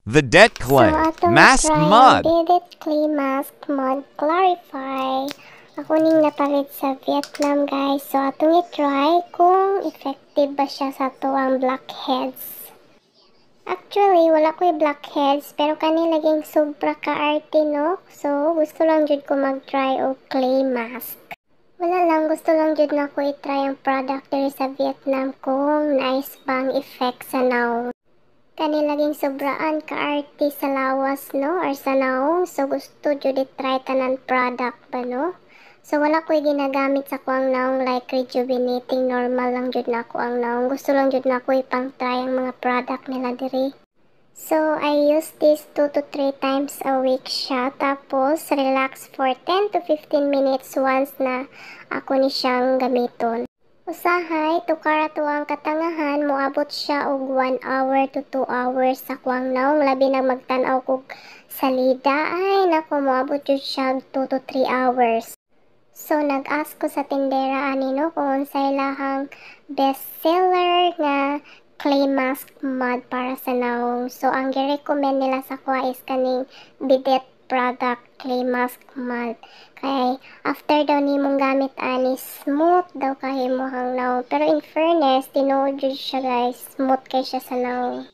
Vedette Clay, atong Mask try Mud. Vedette Clay Mask Mud Clarify. Ako ning napalit sa Vietnam, guys. So, atong i-try kung effective ba siya sa tuwang blackheads. Actually, wala ko'y blackheads, pero kani laging sobra ka-arte, no? So, gusto lang jud ko mag-try og clay mask. Wala lang, gusto lang jud na ko i-try ang product diri sa Vietnam kung nice bang effect sa naong. Kani laging sobraan ka-arte sa lawas, no? Or sa naong. So, gusto jud i-try tanan product ba, no? So, wala ko'y ginagamit sa kuang naong like rejuvenating. Normal lang jud na ako ang naong. Gusto lang jud na ko ipang-try ang mga product nila diri. So, I use this 2 to 3 times a week siya. Tapos, relax for 10 to 15 minutes once na ako ni siyang gamiton. Usahay, tukara to ang katangahan, moabot siya og 1 hour to 2 hours sa kuang naong. Labi na magtanaw kog salida. Ay, nako, moabot jud siya 2 to 3 hours. So, nag-ask ko sa tindera ani, no, kung unsay lahang bestseller nga clay mask mud para sa naong. So, ang gi-recommend nila sa kuha is kaning Vedette product clay mask mud. Kay after daw nimong gamit ani, smooth daw kahimo hang naong. Pero in fairness, tinuod jud siya, guys, smooth kay siya sa naong.